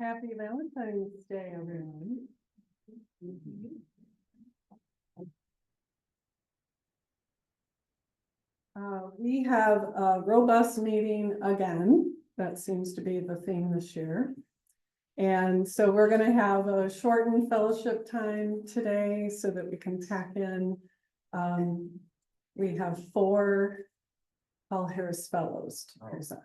Happy Valentine's Day, everyone. We have a robust meeting again. That seems to be the theme this year. And so we're going to have a shortened fellowship time today so that we can pack in. We have 4 Paul Harris Fellows to present.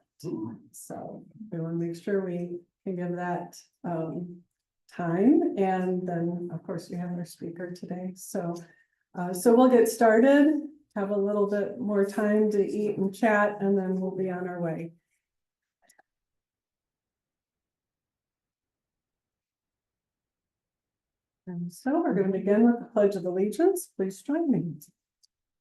So we want to make sure we can give that time. And then, of course, we have our speaker today. So we'll get started, have a little bit more time to eat and chat, and then we'll be on our way. And so we're going to begin with the Pledge of Allegiance. Please join me.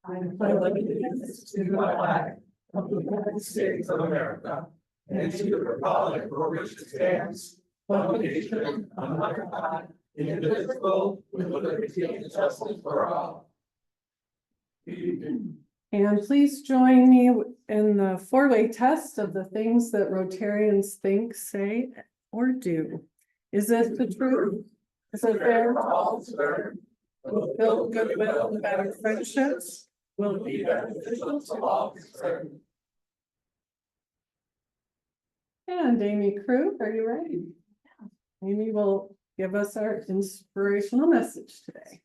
I pledge allegiance to the flag of the United States of America and to the republic for which it stands, one nation, under God, indivisible, with liberty and justice for all. And please join me in the 4-way test of the things that Rotarians think, say, or do. Is this the truth? Is it fair to all to learn? Will build goodwill and better friendships. will be beneficial to all concerned. And Amy Krug, are you ready? Amy will give us our inspirational message today.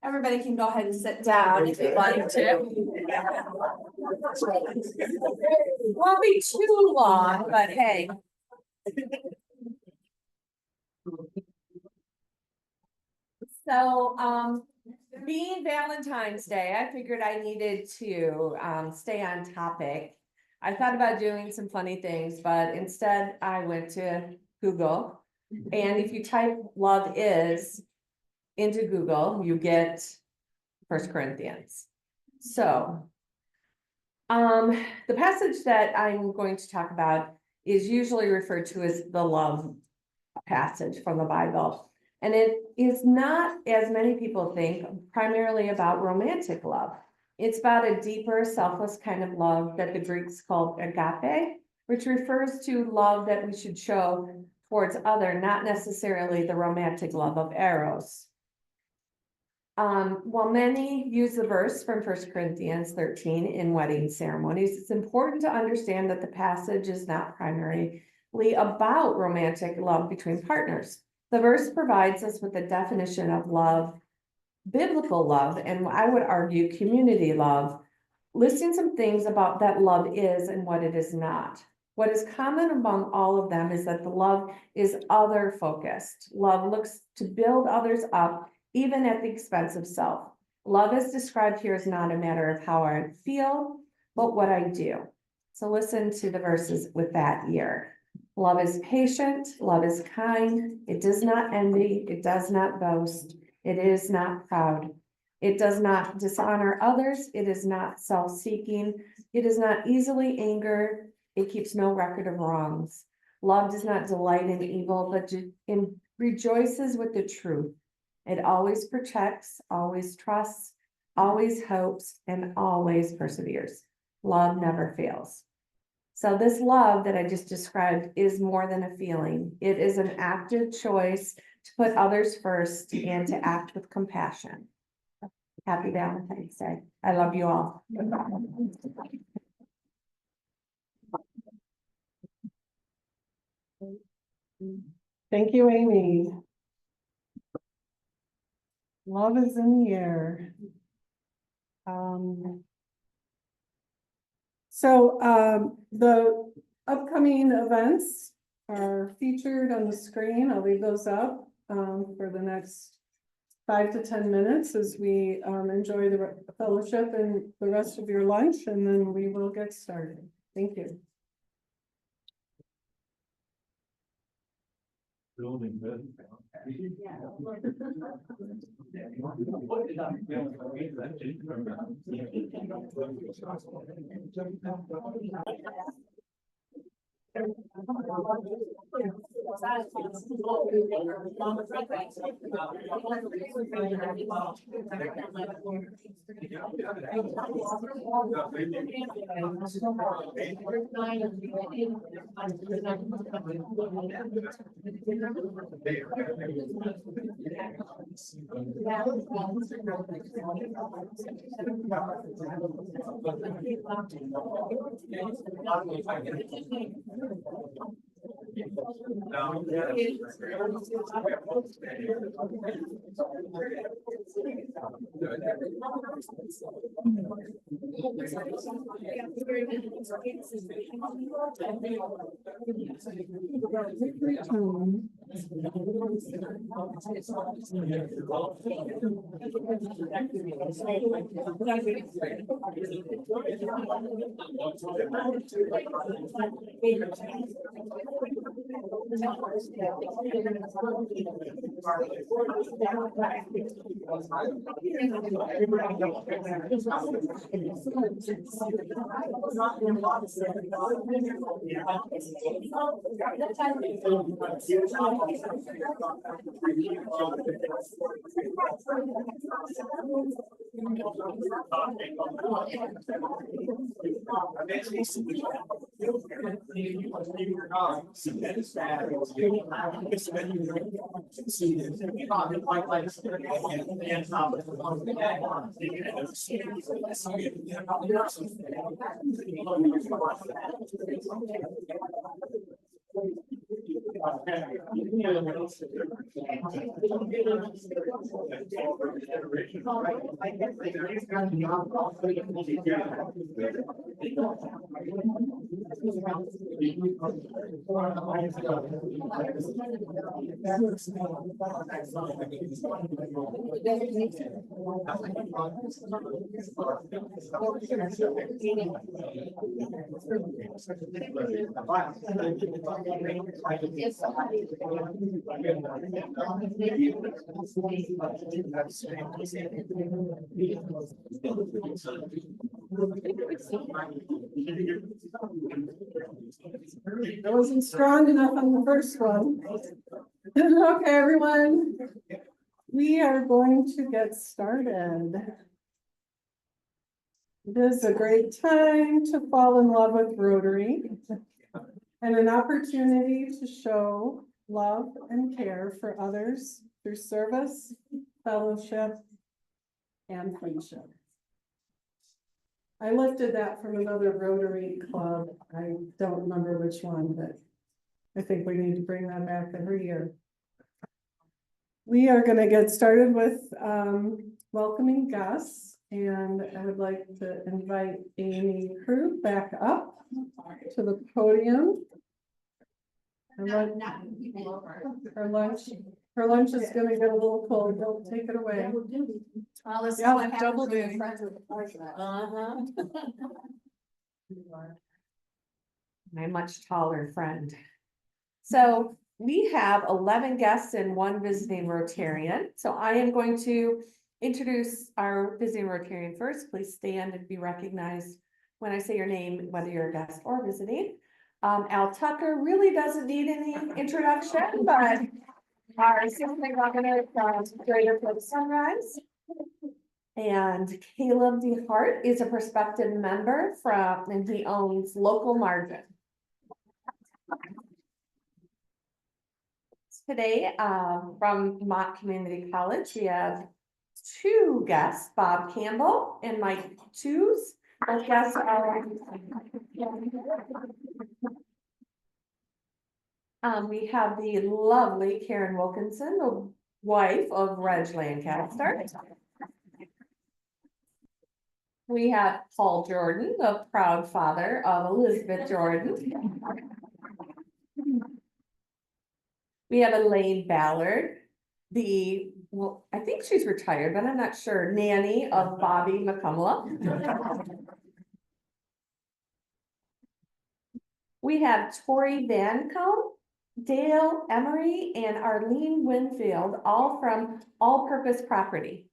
Everybody can go ahead and sit down if you'd like to. Won't be too long, but hey. So, being Valentine's Day, I figured I needed to stay on topic. I thought about doing some funny things, but instead I went to Google. And if you type "love is" into Google, you get 1 Corinthians. So, the passage that I'm going to talk about is usually referred to as the love passage from the Bible. And it is not, as many people think, primarily about romantic love. It's about a deeper, selfless kind of love that the Greeks called agape, which refers to love that we should show towards other, not necessarily the romantic love of eros. While many use the verse from 1 Corinthians 13 in wedding ceremonies, it's important to understand that the passage is not primarily about romantic love between partners. The verse provides us with a definition of love, biblical love, and I would argue community love, listing some things about that love is and what it is not. What is common among all of them is that the love is other focused. Love looks to build others up, even at the expense of self. Love as described here is not a matter of how I feel, but what I do. So listen to the verses with that ear. Love is patient, love is kind, it does not envy, it does not boast, it is not proud. It does not dishonor others, it is not self-seeking, it is not easily angered, it keeps no record of wrongs. Love does not delight in evil, but rejoices with the truth. It always protects, always trusts, always hopes, and always perseveres. Love never fails. So this love that I just described is more than a feeling. It is an active choice to put others first and to act with compassion. Happy Valentine's Day. I love you all. Thank you, Amy. Love is in the air. The upcoming events are featured on the screen. I'll leave those up for the next 5 to 10 minutes as we enjoy the fellowship and the rest of your lunch, and then we will get started. Thank you. I wasn't strong enough on the first one. Okay, everyone. We are going to get started. It is a great time to fall in love with Rotary and an opportunity to show love and care for others through service, fellowship, and friendship. I lifted that from another Rotary club. I don't remember which one, but I think we need to bring that back every year. We are going to get started with welcoming guests, and I would like to invite Amy Crew back up to the podium. Her lunch is going to get a little cold. Don't take it away. Yeah, double duty. My much taller friend. So we have 11 guests and 1 visiting Rotarian. So I am going to introduce our visiting Rotarian first. Please stand and be recognized when I say your name, whether you're a guest or visiting. Al Tucker really doesn't need any introduction, but our assistant governor from Greater Flint Sunrise. And Caleb DeHart is a prospective member and he owns Local Margin. Today, from Mott Community College, we have 2 guests, Bob Campbell and Mike Tews. Both guests are. We have the lovely Karen Wilkinson, the wife of Reg Lancaster. We have Paul Jordan, the proud father of Elizabeth Jordan. We have Elaine Ballard, I think she's retired, but I'm not sure, nanny of Bobby McCumlough. We have Tori Vancombe, Dale Emery, and Arlene Winfield, all from All Purpose Property.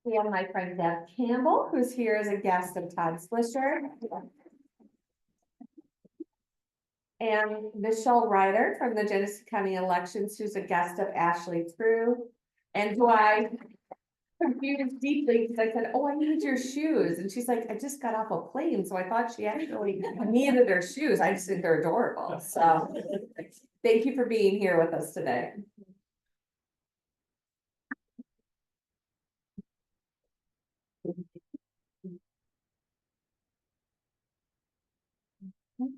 We have my friend Deb Campbell, who's here as a guest of Todd Slisher. And Michelle Ryder from the Genesee County Elections, who's a guest of Ashley True, and who I confused deeply because I said, "Oh, I need your shoes." And she's like, "I just got off a plane." So I thought she actually needed her shoes. I just think they're adorable. So thank you for being here with us today.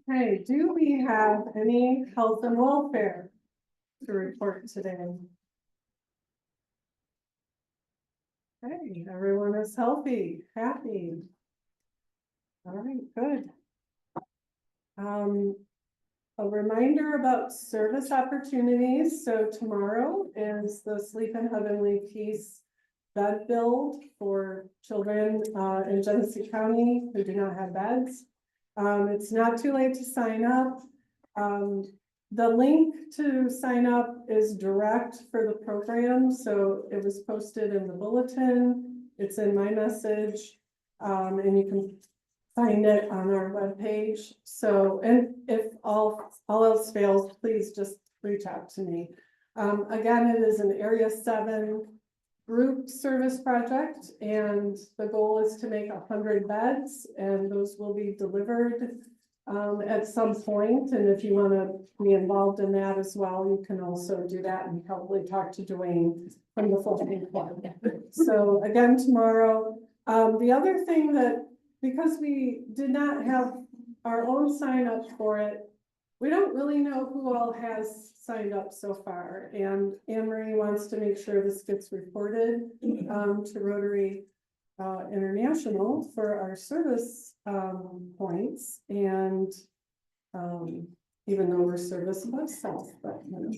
Okay, do we have any health and welfare to report today? Okay, everyone is healthy, happy. All right, good. A reminder about service opportunities. So tomorrow is the Sleep in Heavenly Peace bed build for children in Genesee County who do not have beds. It's not too late to sign up. The link to sign up is direct for the program. So it was posted in the bulletin. It's in my message. And you can find it on our webpage. So, and if all else fails, please just reach out to me. Again, it is an Area 7 group service project, and the goal is to make 100 beds, and those will be delivered at some point. And if you want to be involved in that as well, you can also do that and probably talk to Dwayne from the Fulton Club. So again, tomorrow, the other thing that, because we did not have our own sign up for it, we don't really know who all has signed up so far, and Anne Marie wants to make sure this gets reported to Rotary International for our service points, and even though we're service above south, but you know,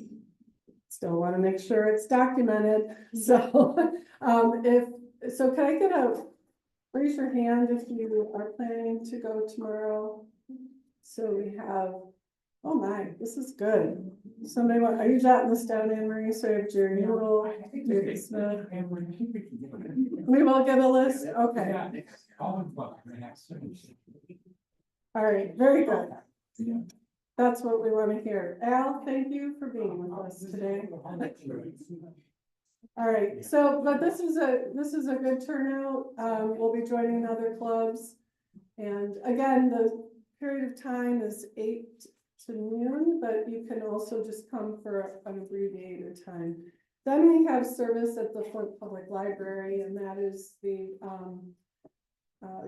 still want to make sure it's documented. So can I get raise your hand if you are planning to go tomorrow? So we have, oh my, this is good. Somebody want, are you jotting this down, Anne Marie? So we have Jerry Noodle, Jerry Smith. We will get a list, okay. All right, very good. That's what we want to hear. Al, thank you for being with us today. All right, so, but this is a good turnout. We'll be joining other clubs. And again, the period of time is 8 to noon, but you can also just come for an abbreviated time. Then we have service at the Flint Public Library, and that is the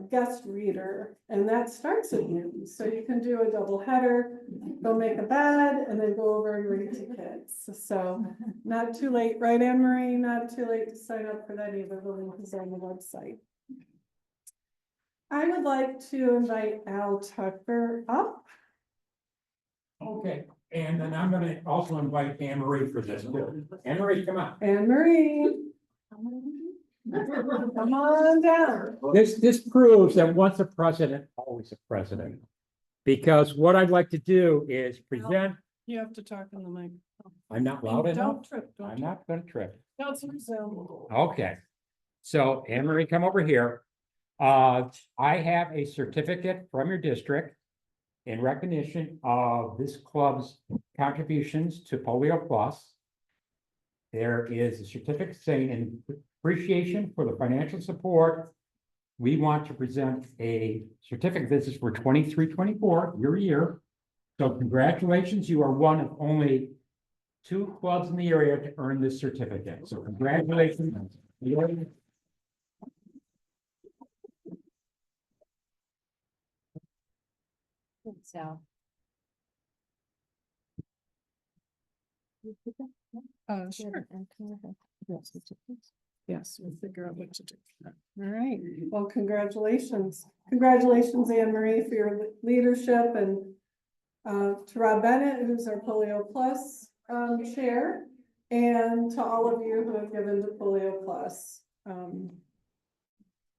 guest reader, and that starts at noon. So you can do a double header, go make a bed, and then go over and read to kids. So not too late, right, Anne Marie? Not too late to sign up for that either. The link is on the website. I would like to invite Al Tucker up. Okay, and then I'm gonna also invite Anne Marie for this. Anne Marie, come on. Anne Marie. Come on down. This proves that once a president, always a president. Because what I'd like to do is present, You have to talk in the mic. I'm not loud enough. Don't trip. I'm not gonna trip. Don't Zoom. Okay. So Anne Marie, come over here. I have a certificate from your district in recognition of this club's contributions to Polio Plus. There is a certificate saying in appreciation for the financial support. We want to present a certificate. This is for 23-24, your year. So congratulations, you are one of only 2 clubs in the area to earn this certificate. So congratulations. So. Sure. Yes, we'll figure out what to do. All right, well, congratulations. Congratulations, Anne Marie, for your leadership, and to Rob Bennett, who's our Polio Plus chair, and to all of you who have given to Polio Plus.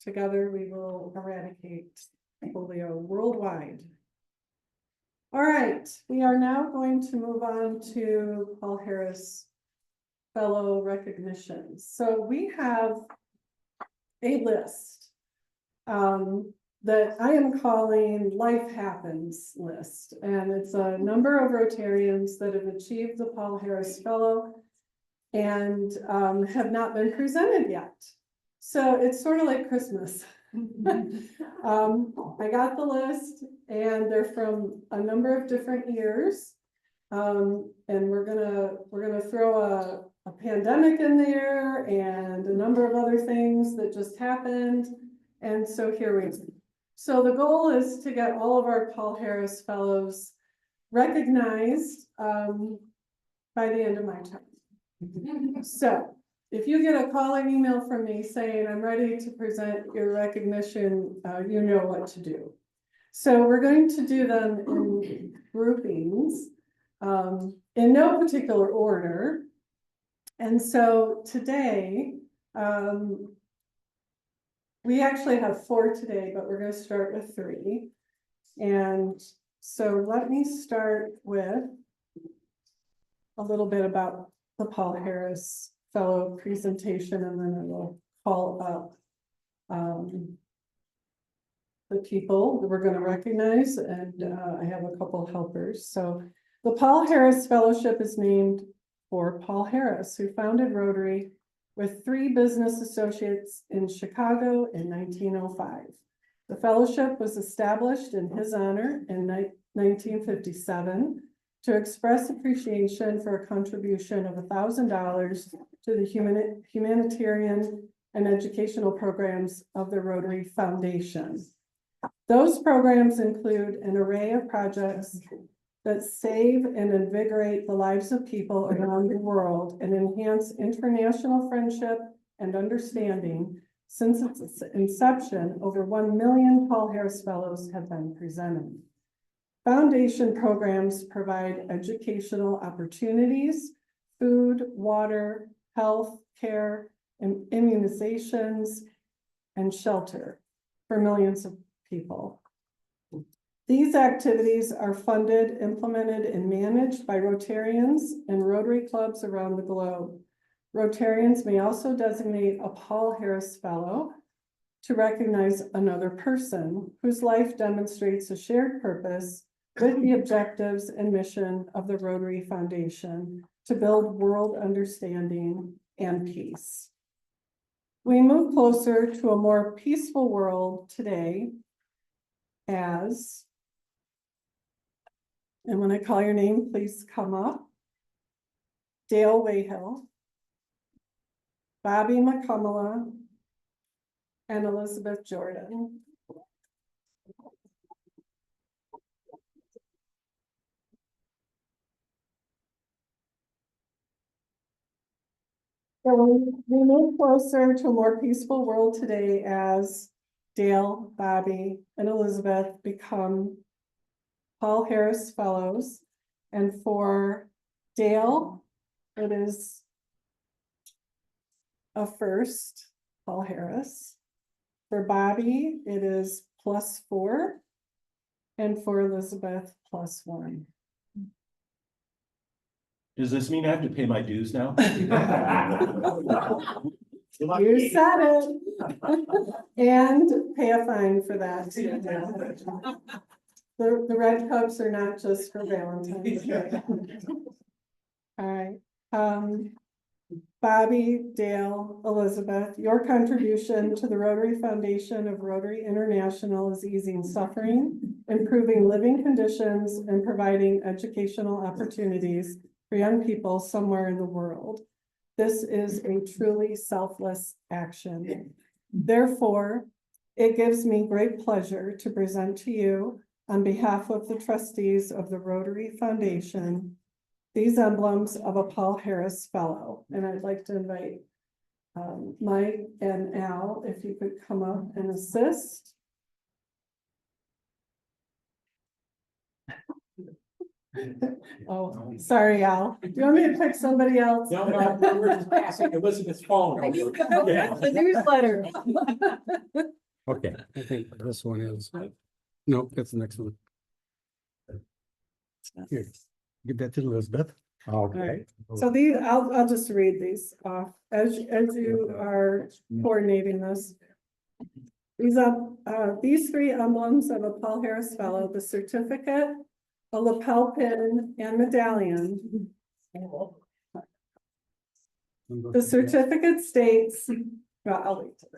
Together, we will eradicate polio worldwide. All right, we are now going to move on to Paul Harris Fellow recognitions. So we have a list that I am calling Life Happens list, and it's a number of Rotarians that have achieved the Paul Harris Fellow and have not been presented yet. So it's sort of like Christmas. I got the list, and they're from a number of different years, and we're gonna throw a pandemic in there and a number of other things that just happened, and so here we go. So the goal is to get all of our Paul Harris Fellows recognized by the end of my term. So if you get a call or email from me saying I'm ready to present your recognition, you know what to do. So we're going to do them in groupings, in no particular order. And so today, we actually have 4 today, but we're going to start with 3. And so let me start with a little bit about the Paul Harris Fellow presentation, and then I will call up the people that we're going to recognize, and I have a couple helpers. So the Paul Harris Fellowship is named for Paul Harris, who founded Rotary with 3 business associates in Chicago in 1905. The fellowship was established in his honor in 1957 to express appreciation for a contribution of $1,000 to the humanitarian and educational programs of the Rotary Foundation. Those programs include an array of projects that save and invigorate the lives of people around the world and enhance international friendship and understanding. Since its inception, over 1 million Paul Harris Fellows have been presented. Foundation programs provide educational opportunities, food, water, health care, and immunizations, and shelter for millions of people. These activities are funded, implemented, and managed by Rotarians and Rotary clubs around the globe. Rotarians may also designate a Paul Harris Fellow to recognize another person whose life demonstrates a shared purpose with the objectives and mission of the Rotary Foundation to build world understanding and peace. We move closer to a more peaceful world today as, and when I call your name, please come up. Dale Wayhill, Bobby McCullough, and Elizabeth Jordan. So we move closer to a more peaceful world today as Dale, Bobby, and Elizabeth become Paul Harris Fellows. And for Dale, it is a first, Paul Harris. For Bobby, it is +4. And for Elizabeth, +1. Does this mean I have to pay my dues now? You said it. And pay a fine for that too. The red cups are not just for Valentine's Day. All right. Bobby, Dale, Elizabeth, your contribution to the Rotary Foundation of Rotary International is easing suffering, improving living conditions, and providing educational opportunities for young people somewhere in the world. This is a truly selfless action. Therefore, it gives me great pleasure to present to you, on behalf of the trustees of the Rotary Foundation, these emblems of a Paul Harris Fellow. And I'd like to invite Mike and Al, if you could come up and assist. Oh, sorry, Al. Do you want me to pick somebody else? No, we're just passing Elizabeth's phone. The newsletter. Okay. I think this one is, no, that's the next one. Here, give that to Elizabeth. Okay. So these, I'll just read these off as you are coordinating this. These 3 emblems of a Paul Harris Fellow, the certificate, a lapel pin, and medallion. The certificate states, well, I'll wait till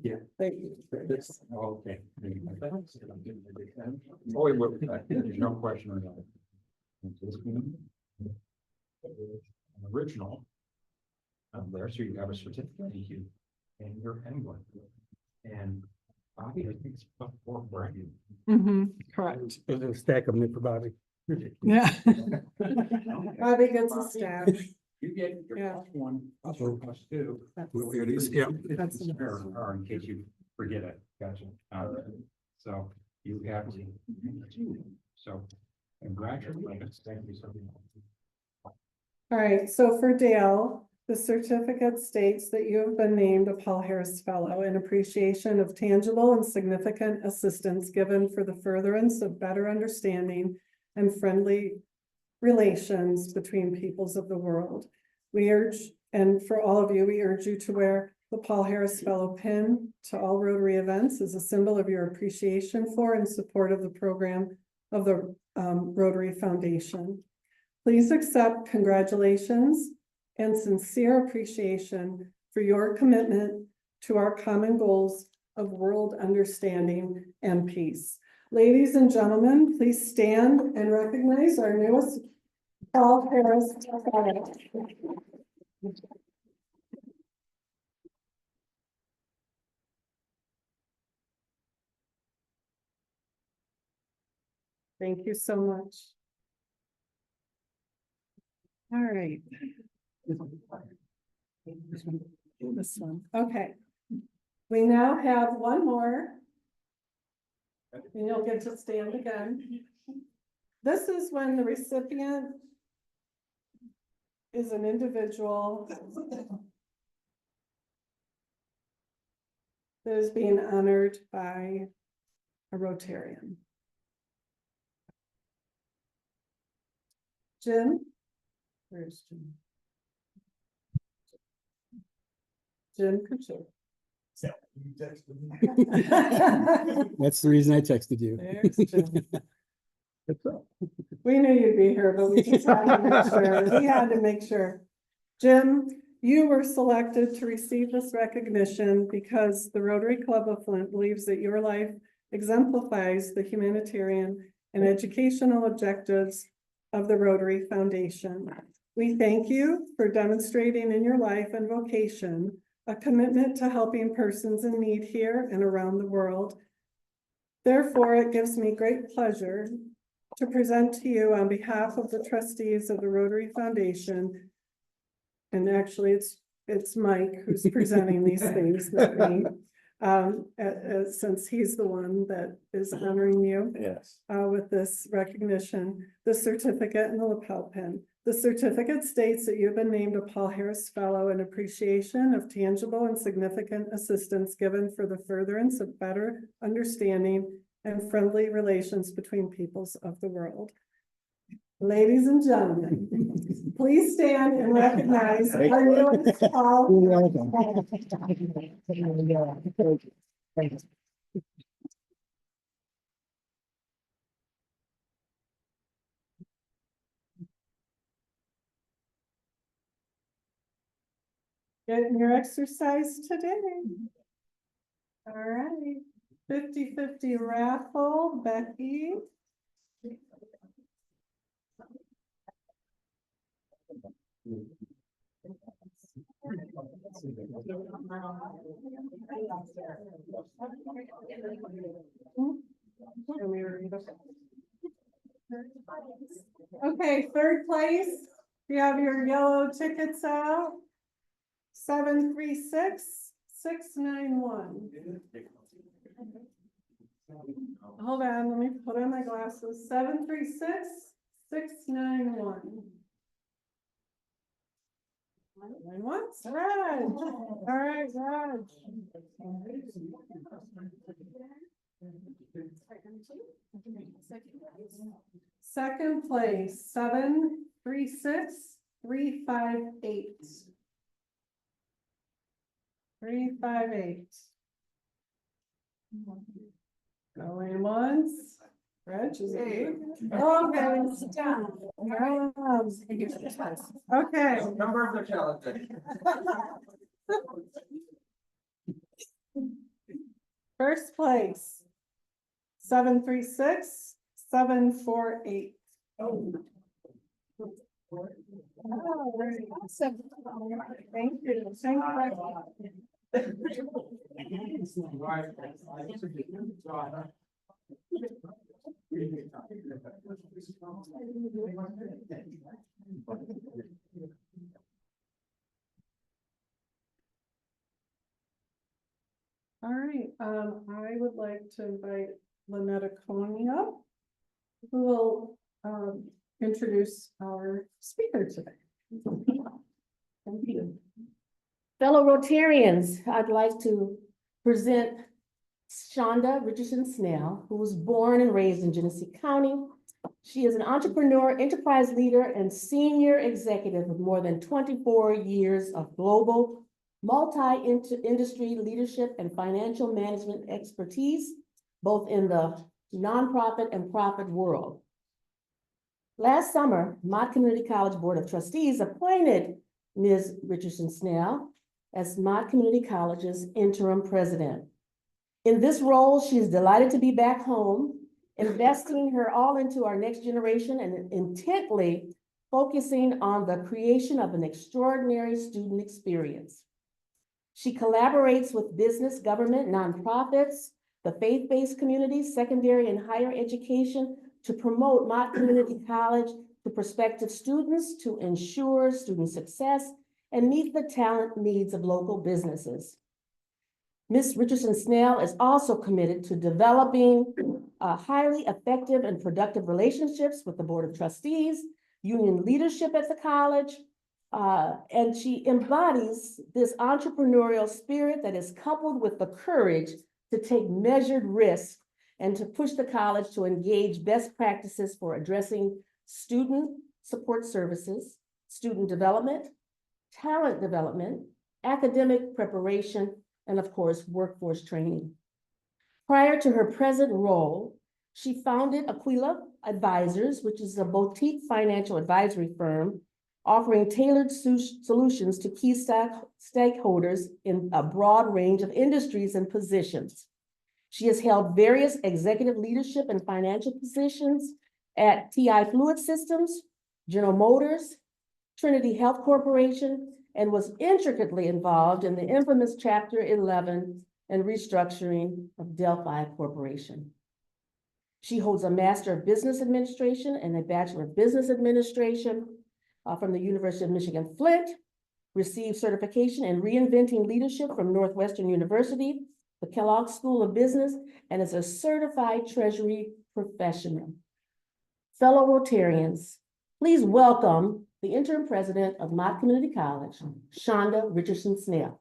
Yeah. thank you. Okay. Oh, wait, there's no question on that. An original. There, so you have a certificate, thank you, and your emblem. And Bobby, I think it's +4 for you. Correct. There's a stack of them for Bobby. Yeah. Bobby gets a staff. You get your Yeah. +1, +2. Well, here it is, yeah. That's or in case you forget it, gotcha. So you have to. So congratulations, thank you so much. All right, so for Dale, the certificate states that you have been named a Paul Harris Fellow in appreciation of tangible and significant assistance given for the furtherance of better understanding and friendly relations between peoples of the world. We urge, and for all of you, we urge you to wear the Paul Harris Fellow pin to all Rotary events as a symbol of your appreciation for and support of the program of the Rotary Foundation. Please accept congratulations and sincere appreciation for your commitment to our common goals of world understanding and peace. Ladies and gentlemen, please stand and recognize our newest Paul Harris Fellow. Thank you so much. All right. This one, okay. We now have one more. And you'll get to stand again. This is when the recipient is an individual that is being honored by a Rotarian. Jim? Where's Jim? Jim Kuchar. That's the reason I texted you. There's Jim. We knew you'd be here, but we just had to make sure. We had to make sure. Jim, you were selected to receive this recognition because the Rotary Club of Flint believes that your life exemplifies the humanitarian and educational objectives of the Rotary Foundation. We thank you for demonstrating in your life and vocation a commitment to helping persons in need here and around the world. Therefore, it gives me great pleasure to present to you on behalf of the trustees of the Rotary Foundation. And actually, it's Mike who's presenting these things, not me. Since he's the one that is honoring you. Yes. With this recognition, the certificate and the lapel pin. The certificate states that you've been named a Paul Harris Fellow in appreciation of tangible and significant assistance given for the furtherance of better understanding and friendly relations between peoples of the world. Ladies and gentlemen, please stand and recognize our newest Paul. Getting your exercise today. All right, 50-50 raffle, Becky. Okay, third place, you have your yellow tickets out. 736-691. Hold on, let me put on my glasses. 736-691. Once, Raj. All right, Raj. Second place, 736-358. 358. Going once. Reg, is it you? Okay. Okay. Number of the challenge. First place. 736-748. Oh. Thank you. Thank All right, I would like to invite Lynetta Coney up, who will introduce our speaker today. Thank you. Fellow Rotarians, I'd like to present Shonda Richardson Snell, who was born and raised in Genesee County. She is an entrepreneur, enterprise leader, and senior executive with more than 24 years of global multi-industry leadership and financial management expertise, both in the nonprofit and profit world. Last summer, Mott Community College Board of Trustees appointed Ms. Richardson Snell as Mott Community College's interim president. In this role, she is delighted to be back home, investing her all into our next generation and intently focusing on the creation of an extraordinary student experience. She collaborates with business, government, nonprofits, the faith-based communities, secondary and higher education to promote Mott Community College to prospective students to ensure student success and meet the talent needs of local businesses. Ms. Richardson Snell is also committed to developing highly effective and productive relationships with the Board of Trustees, union leadership at the college, and she embodies this entrepreneurial spirit that is coupled with the courage to take measured risks and to push the college to engage best practices for addressing student support services, student development, talent development, academic preparation, and of course, workforce training. Prior to her present role, she founded Aquila Advisors, which is a boutique financial advisory firm offering tailored solutions to key stakeholders in a broad range of industries and positions. She has held various executive leadership and financial positions at TI Fluid Systems, General Motors, Trinity Health Corporation, and was intricately involved in the infamous Chapter 11 and restructuring of Delphi Corporation. She holds a Master of Business Administration and a Bachelor of Business Administration from the University of Michigan, Flint, received certification in reinventing leadership from Northwestern University, the Kellogg School of Business, and is a certified treasury professional. Fellow Rotarians, please welcome the interim president of Mott Community College, Shonda Richardson Snell.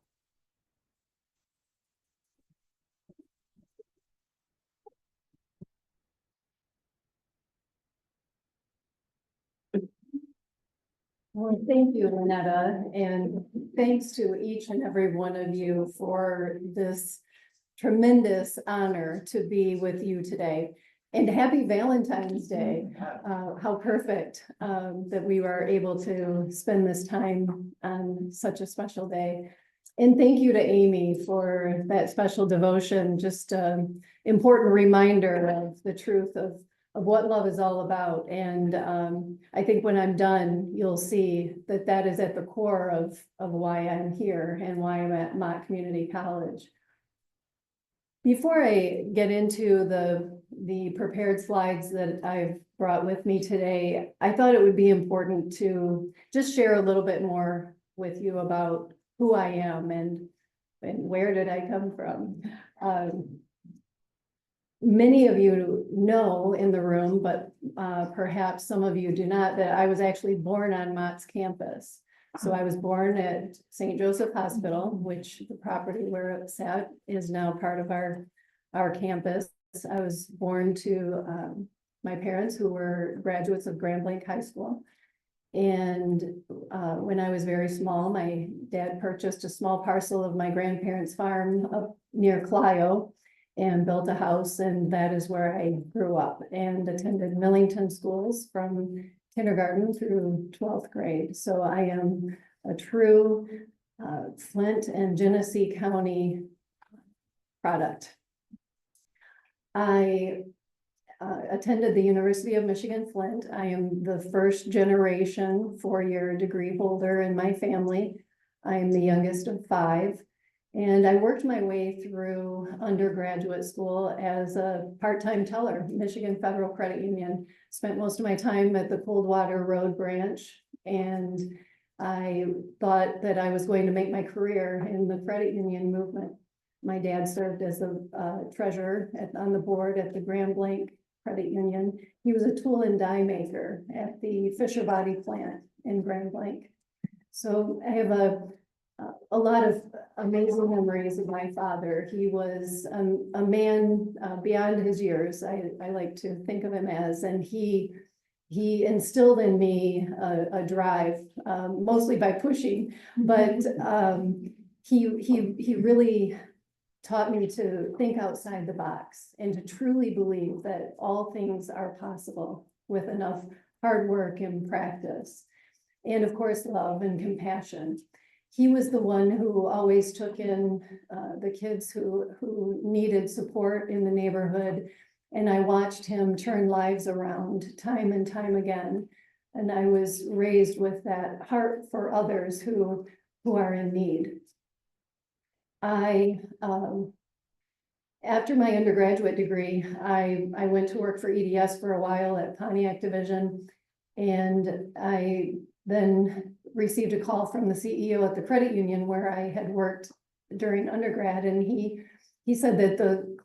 Well, thank you, Lynetta, and thanks to each and every one of you for this tremendous honor to be with you today. And happy Valentine's Day. How perfect that we were able to spend this time on such a special day. And thank you to Amy for that special devotion, just an important reminder of the truth of what love is all about. And I think when I'm done, you'll see that that is at the core of why I'm here and why I'm at Mott Community College. Before I get into the prepared slides that I've brought with me today, I thought it would be important to just share a little bit more with you about who I am and where did I come from. Many of you know in the room, but perhaps some of you do not, that I was actually born on Mott's campus. So I was born at St. Joseph Hospital, which the property where it's at is now part of our campus. I was born to my parents who were graduates of Grand Blanc High School. And when I was very small, my dad purchased a small parcel of my grandparents' farm up near Clio and built a house, and that is where I grew up and attended Millington schools from kindergarten through 12th grade. So I am a true Flint and Genesee County product. I attended the University of Michigan, Flint. I am the first generation four-year degree holder in my family. I am the youngest of 5. And I worked my way through undergraduate school as a part-time teller, Michigan Federal Credit Union. Spent most of my time at the Coldwater Road branch. And I thought that I was going to make my career in the credit union movement. My dad served as the treasurer on the board at the Grand Blanc Credit Union. He was a tool and die maker at the Fisher Body plant in Grand Blanc. So I have a lot of amazing memories of my father. He was a man beyond his years, I like to think of him as, and he instilled in me a drive, mostly by pushing, but he really taught me to think outside the box and to truly believe that all things are possible with enough hard work and practice. And of course, love and compassion. He was the one who always took in the kids who needed support in the neighborhood. And I watched him turn lives around time and time again. And I was raised with that heart for others who are in need. After my undergraduate degree, I went to work for EDS for a while at Pontiac Division. And I then received a call from the CEO at the credit union where I had worked during undergrad. And he said that the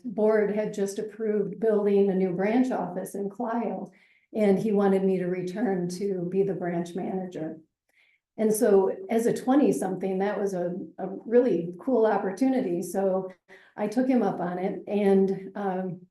board had just approved building a new branch office in Clio. And he wanted me to return to be the branch manager. And so as a 20-something, that was a really cool opportunity. So I took him up on it. And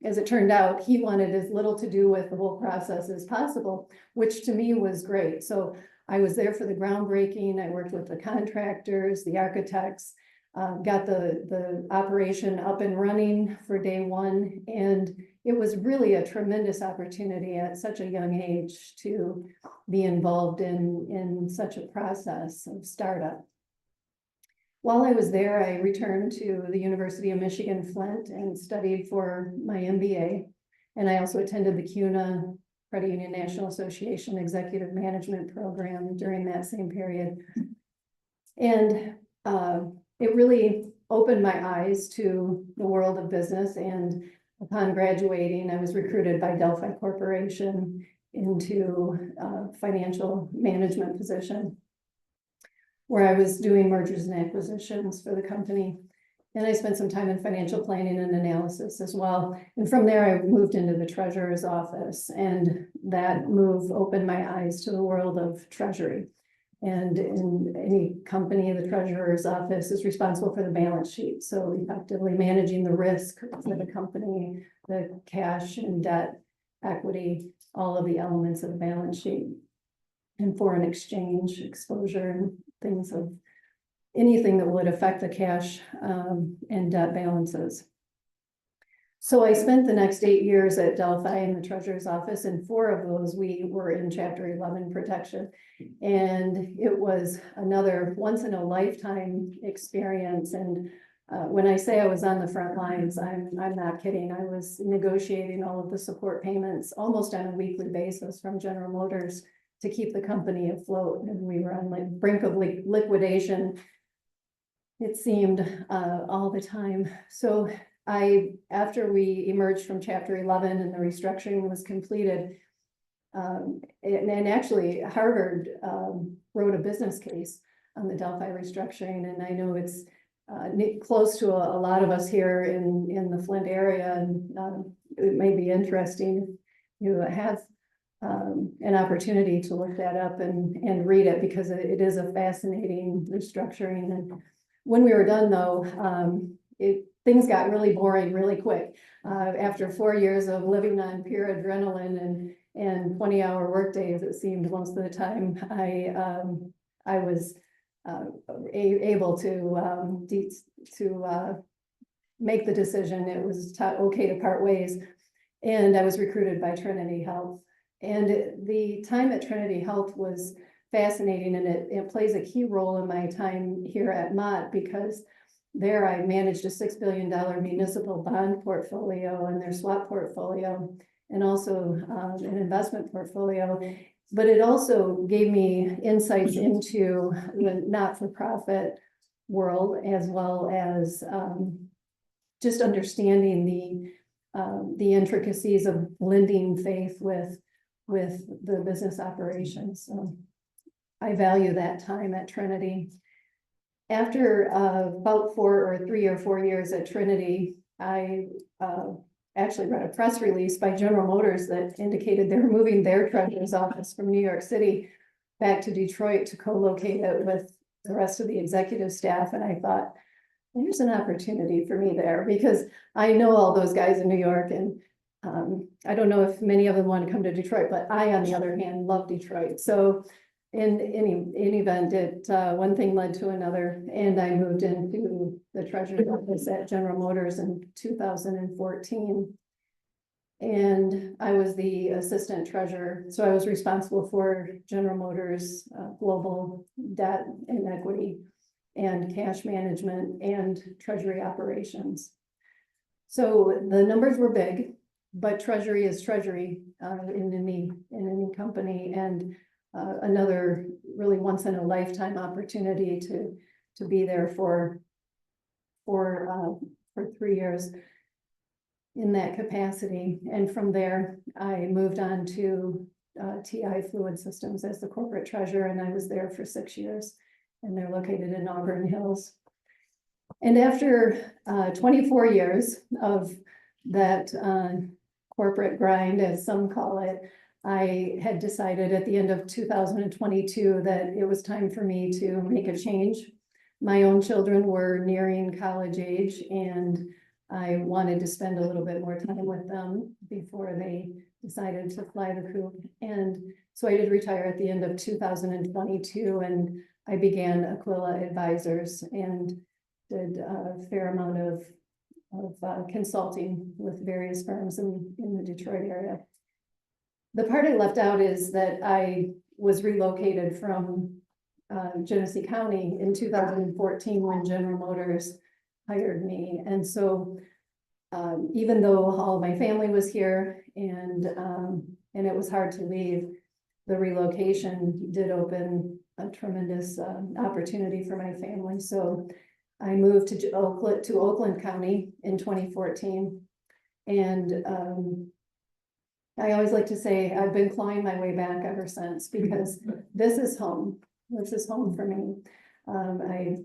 as it turned out, he wanted as little to do with the whole process as possible, which to me was great. So I was there for the groundbreaking. I worked with the contractors, the architects, got the operation up and running for day one. And it was really a tremendous opportunity at such a young age to be involved in such a process of startup. While I was there, I returned to the University of Michigan, Flint, and studied for my MBA. And I also attended the CUNA Credit Union National Association Executive Management Program during that same period. And it really opened my eyes to the world of business. And upon graduating, I was recruited by Delphi Corporation into a financial management position, where I was doing mergers and acquisitions for the company. And I spent some time in financial planning and analysis as well. And from there, I moved into the treasurer's office. And that move opened my eyes to the world of treasury. And in any company, the treasurer's office is responsible for the balance sheet. So effectively managing the risk for the company, the cash and debt, equity, all of the elements of the balance sheet, and foreign exchange exposure and things of anything that would affect the cash and debt balances. So I spent the next 8 years at Delphi in the treasurer's office, and 4 of those we were in Chapter 11 protection. And it was another once in a lifetime experience. And when I say I was on the front lines, I'm not kidding. I was negotiating all of the support payments almost on a weekly basis from General Motors to keep the company afloat. And we were on the brink of liquidation, it seemed, all the time. So after we emerged from Chapter 11 and the restructuring was completed, and actually Harvard wrote a business case on the Delphi restructuring, and I know it's close to a lot of us here in the Flint area, and it may be interesting if you have an opportunity to look that up and read it, because it is a fascinating restructuring. And when we were done, though, things got really boring really quick. After 4 years of living on pure adrenaline and 20-hour workdays, it seemed most of the time, I was able to make the decision. It was okay to part ways. And I was recruited by Trinity Health. And the time at Trinity Health was fascinating, and it plays a key role in my time here at Mott, because there I managed a $6 billion municipal bond portfolio and their swap portfolio, and also an investment portfolio. But it also gave me insights into the not-for-profit world, as well as just understanding the intricacies of blending faith with the business operations. So I value that time at Trinity. After about 3 or 4 years at Trinity, I actually read a press release by General Motors that indicated they're moving their treasurer's office from New York City back to Detroit to co-locate it with the rest of the executive staff. And I thought, there's an opportunity for me there, because I know all those guys in New York, and I don't know if many of them want to come to Detroit, but I, on the other hand, love Detroit. So in any event, one thing led to another, and I moved into the treasurer's office at General Motors in 2014. And I was the assistant treasurer, so I was responsible for General Motors, global debt and equity, and cash management and treasury operations. So the numbers were big, but treasury is treasury in any company, and another really once in a lifetime opportunity to be there for 3 years in that capacity. And from there, I moved on to TI Fluid Systems as the corporate treasurer, and I was there for 6 years. And they're located in Auburn Hills. And after 24 years of that corporate grind, as some call it, I had decided at the end of 2022 that it was time for me to make a change. My own children were nearing college age, and I wanted to spend a little bit more time with them before they decided to fly the coop. And so I did retire at the end of 2022, and I began Aquila Advisors and did a fair amount of consulting with various firms in the Detroit area. The part I left out is that I was relocated from Genesee County in 2014 when General Motors hired me. And so even though all of my family was here and it was hard to leave, the relocation did open a tremendous opportunity for my family. So I moved to Oakland County in 2014. And I always like to say I've been clawing my way back ever since, because this is home. This is home for me. I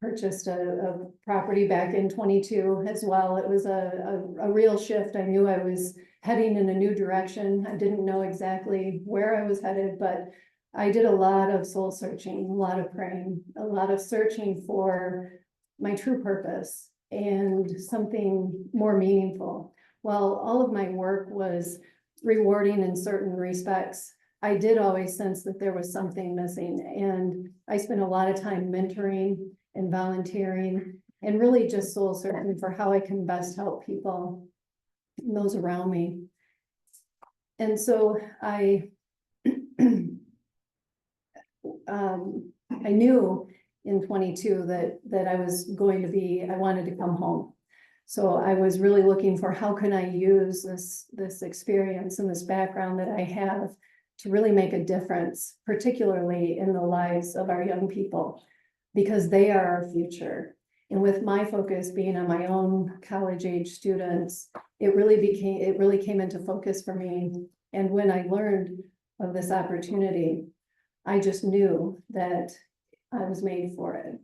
purchased a property back in 22 as well. It was a real shift. I knew I was heading in a new direction. I didn't know exactly where I was headed, but I did a lot of soul searching, a lot of praying, a lot of searching for my true purpose and something more meaningful. While all of my work was rewarding in certain respects, I did always sense that there was something missing. And I spent a lot of time mentoring and volunteering and really just soul searching for how I can best help people and those around me. And so I knew in 22 that I wanted to come home. So I was really looking for how can I use this experience and this background that I have to really make a difference, particularly in the lives of our young people, because they are our future. And with my focus being on my own college age students, it really came into focus for me. And when I learned of this opportunity, I just knew that I was made for it.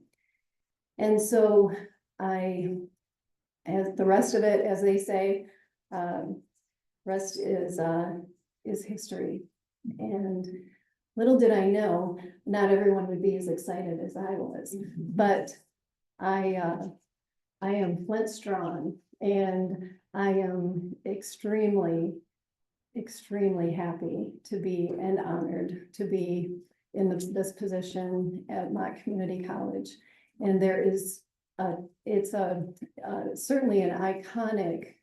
And so as the rest of it, as they say, rest is history. And little did I know, not everyone would be as excited as I was, but I am Flint strong, and I am extremely happy to be and honored to be in this position at Mott Community College. And there is it's certainly an iconic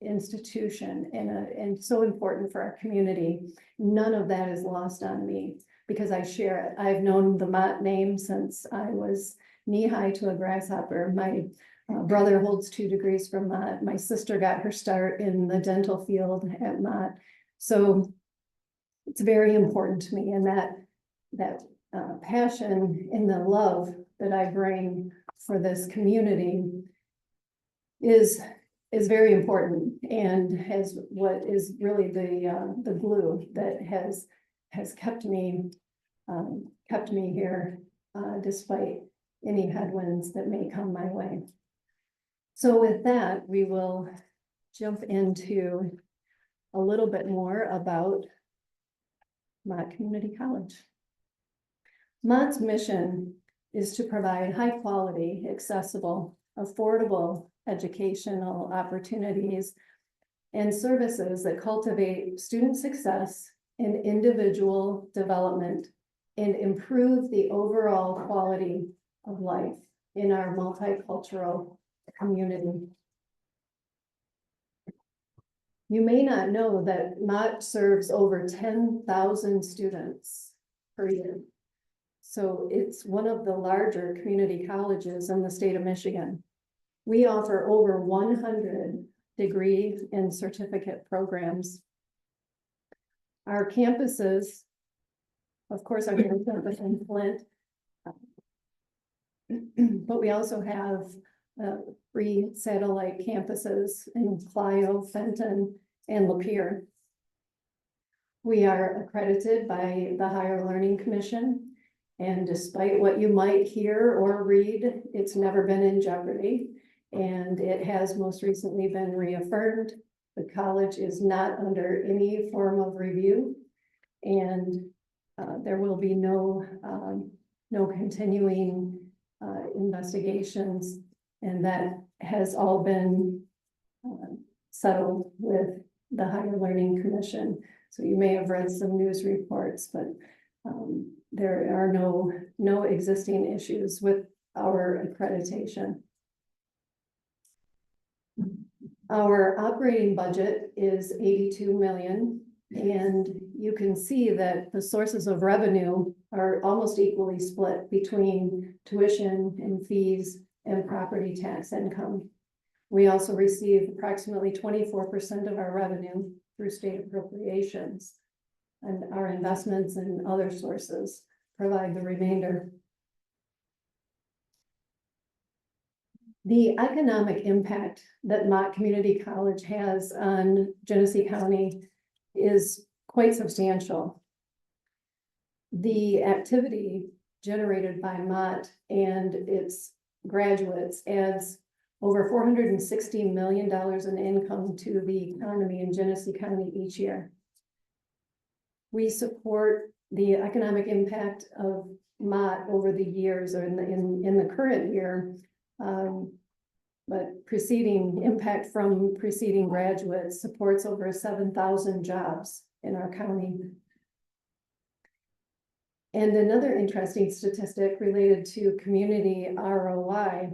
institution and so important for our community. None of that is lost on me because I share it. I've known the Mott name since I was knee-high to a grasshopper. My brother holds 2 degrees from Mott. My sister got her start in the dental field at Mott. So it's very important to me, and that passion and the love that I bring for this community is very important, and has what is really the glue that has kept me here despite any headwinds that may come my way. So with that, we will jump into a little bit more about Mott Community College. Mott's mission is to provide high quality, accessible, affordable educational opportunities and services that cultivate student success and individual development and improve the overall quality of life in our multicultural community. You may not know that Mott serves over 10,000 students per year. So it's one of the larger community colleges in the state of Michigan. We offer over 100 degree and certificate programs. Our campuses, of course, our main campus in Flint, but we also have 3 satellite campuses in Clio, Fenton, and Lapeer. We are accredited by the Higher Learning Commission, and despite what you might hear or read, it's never been in jeopardy, and it has most recently been reaffirmed. The college is not under any form of review, and there will be no continuing investigations, and that has all been settled with the Higher Learning Commission. So you may have read some news reports, but there are no existing issues with our accreditation. Our operating budget is 82 million, and you can see that the sources of revenue are almost equally split between tuition and fees and property tax income. We also receive approximately 24% of our revenue through state appropriations, and our investments and other sources provide the remainder. The economic impact that Mott Community College has on Genesee County is quite substantial. The activity generated by Mott and its graduates adds over $460 million in income to the economy in Genesee County each year. We support the economic impact of Mott over the years, or in the current year, but preceding impact from preceding graduates supports over 7,000 jobs in our county. And another interesting statistic related to community ROI,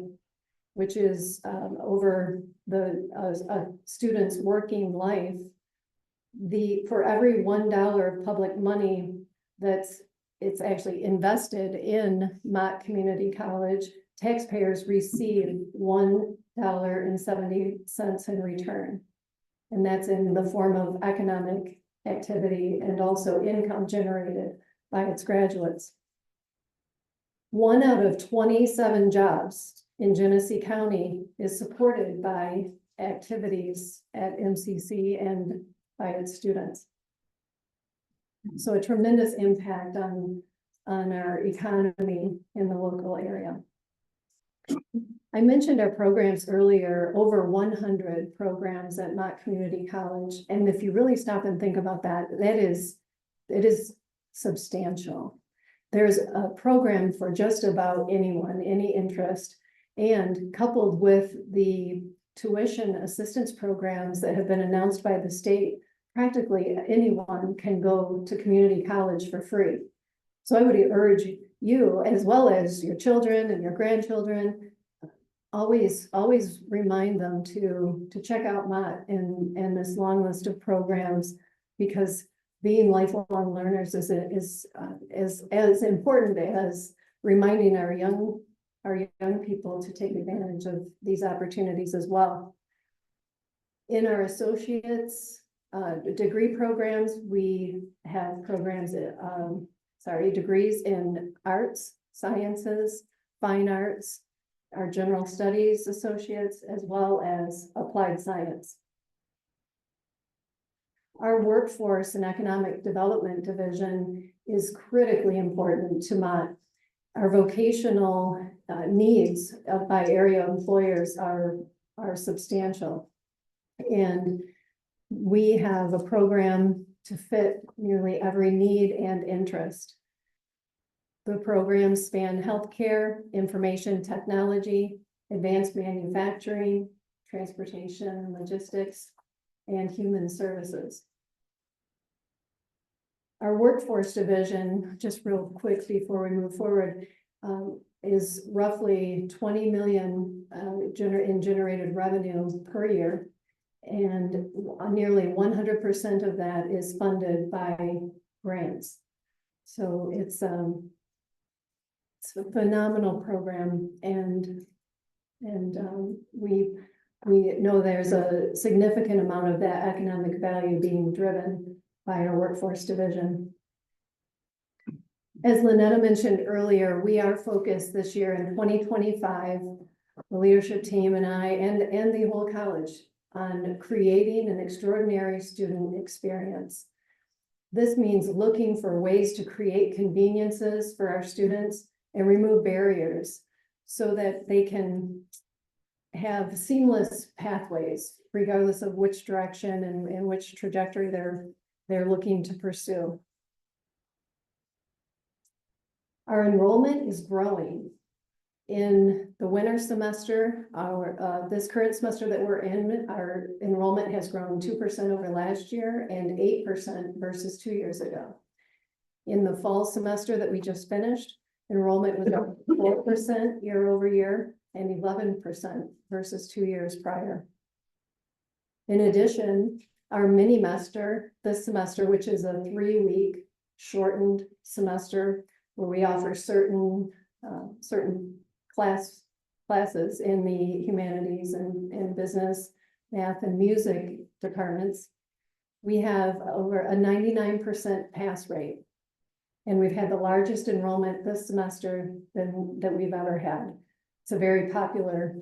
which is over the student's working life, for every $1 of public money it's actually invested in Mott Community College, taxpayers receive $1.70 in return. And that's in the form of economic activity and also income generated by its graduates. 1 out of 27 jobs in Genesee County is supported by activities at MCC and by its students. So a tremendous impact on our economy in the local area. I mentioned our programs earlier, over 100 programs at Mott Community College. And if you really stop and think about that, it is substantial. There's a program for just about anyone, any interest, and coupled with the tuition assistance programs that have been announced by the state, practically anyone can go to community college for free. So I would urge you, as well as your children and your grandchildren, always remind them to check out Mott and this long list of programs, because being lifelong learners is as important as reminding our young people to take advantage of these opportunities as well. In our associates degree programs, we have programs, degrees in arts, sciences, fine arts, our general studies associates, as well as applied science. Our workforce and economic development division is critically important to Mott. Our vocational needs by area employers are substantial. And we have a program to fit nearly every need and interest. The programs span healthcare, information technology, advanced manufacturing, transportation, logistics, and human services. Our workforce division, just real quick before we move forward, is roughly 20 million in generated revenue per year. And nearly 100% of that is funded by grants. So it's a phenomenal program, and we know there's a significant amount of that economic value being driven by our workforce division. As Lynetta mentioned earlier, we are focused this year in 2025, the leadership team and I, and the whole college, on creating an extraordinary student experience. This means looking for ways to create conveniences for our students and remove barriers so that they can have seamless pathways, regardless of which direction and which trajectory they're looking to pursue. Our enrollment is growing. In the winter semester, this current semester that we're in, our enrollment has grown 2% over last year and 8% versus 2 years ago. In the fall semester that we just finished, enrollment was up 4% year over year and 11% versus 2 years prior. In addition, our mini-mester this semester, which is a 3-week shortened semester where we offer certain classes in the humanities and business, math, and music departments, we have over a 99% pass rate. And we've had the largest enrollment this semester that we've ever had. It's a very popular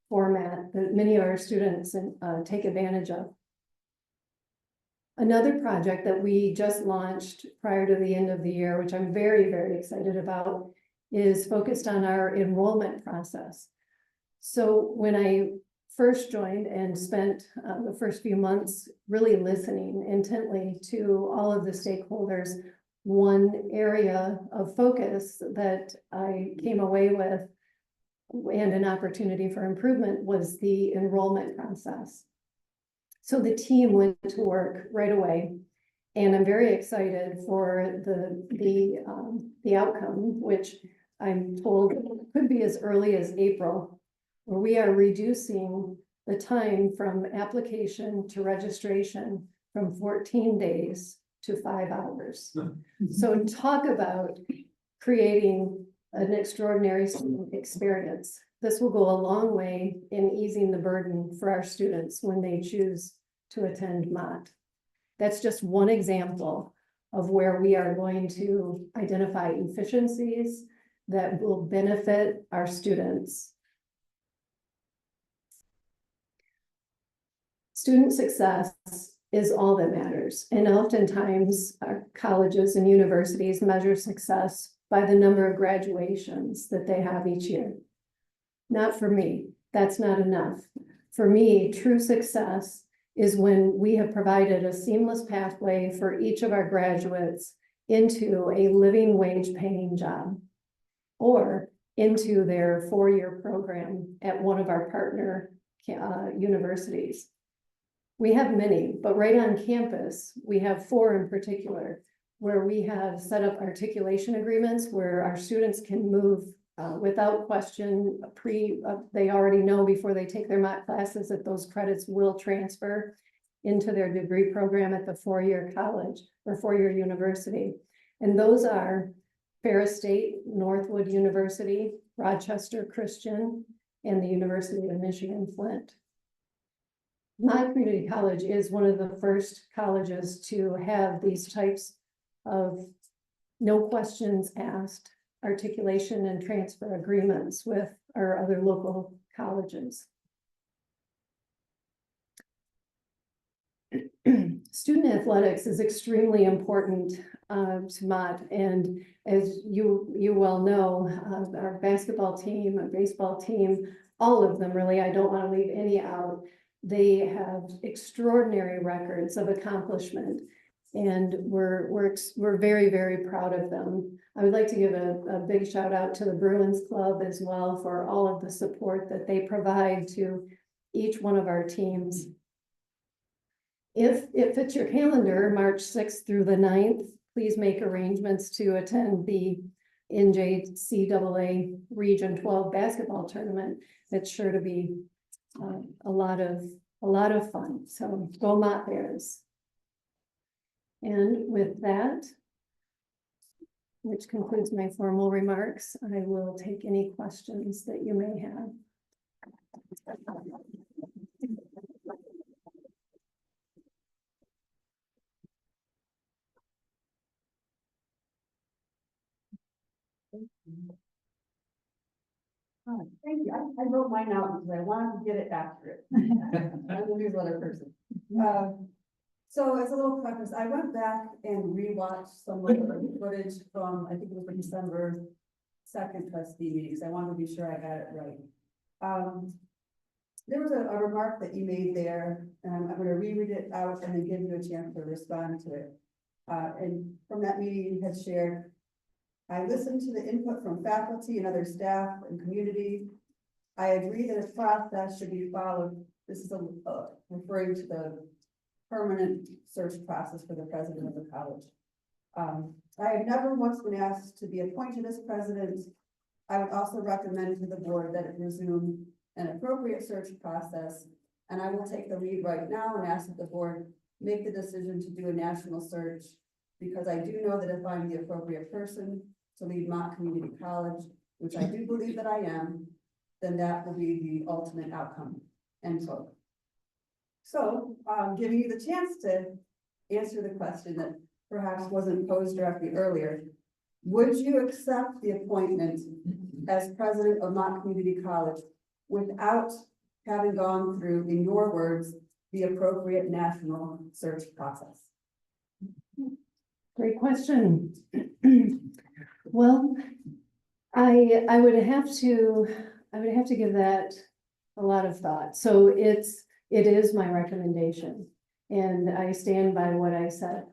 format that many of our students take advantage of. Another project that we just launched prior to the end of the year, which I'm very, very excited about, is focused on our enrollment process. So when I first joined and spent the first few months really listening intently to all of the stakeholders, one area of focus that I came away with and an opportunity for improvement was the enrollment process. So the team went to work right away, and I'm very excited for the outcome, which I'm told could be as early as April, where we are reducing the time from application to registration from 14 days to 5 hours. So talk about creating an extraordinary student experience. This will go a long way in easing the burden for our students when they choose to attend Mott. That's just one example of where we are going to identify efficiencies that will benefit our students. Student success is all that matters. And oftentimes our colleges and universities measure success by the number of graduations that they have each year. Not for me, that's not enough. For me, true success is when we have provided a seamless pathway for each of our graduates into a living wage paying job or into their 4-year program at one of our partner universities. We have many, but right on campus, we have 4 in particular, where we have set up articulation agreements where our students can move without question. They already know before they take their Mott classes that those credits will transfer into their degree program at the 4-year college or 4-year university. And those are Ferris State, Northwood University, Rochester Christian, and the University of Michigan, Flint. Mott Community College is one of the first colleges to have these types of no questions asked articulation and transfer agreements with our other local colleges. Student athletics is extremely important to Mott, and as you well know, our basketball team, our baseball team, all of them really, I don't want to leave any out. They have extraordinary records of accomplishment, and we're very, very proud of them. I would like to give a big shout out to the Bruins Club as well for all of the support that they provide to each one of our teams. If it fits your calendar, March 6th through the 9th, please make arrangements to attend the NJCAA Region 12 basketball tournament. It's sure to be a lot of a lot of fun. So go Mott Bears. And with that, which concludes my formal remarks, I will take any questions that you may have. Thank you. I wrote mine out because I wanted to get it accurate. I'm a newsletter person. So as a little preface, I went back and rewatched some of the footage from, I think it was the December 2nd trustee meetings. I wanted to be sure I got it right. There was a remark that you made there, and I'm going to reread it out and then give you a chance to respond to it. And from that meeting you had shared, I listened to the input from faculty and other staff and community. I agree that a process should be followed. This is referring to the permanent search process for the president of the college. I have never once been asked to be appointed as president. I would also recommend to the board that it resume an appropriate search process, and I will take the lead right now and ask that the board make the decision to do a national search, because I do know that if I'm the appropriate person to lead Mott Community College, which I do believe that I am, then that will be the ultimate outcome, end quote. So, giving you the chance to answer the question that perhaps wasn't posed directly earlier, would you accept the appointment as president of Mott Community College without having gone through, in your words, the appropriate national search process? Great question. Well, I would have to give that a lot of thought. So it is my recommendation, and I stand by what I said.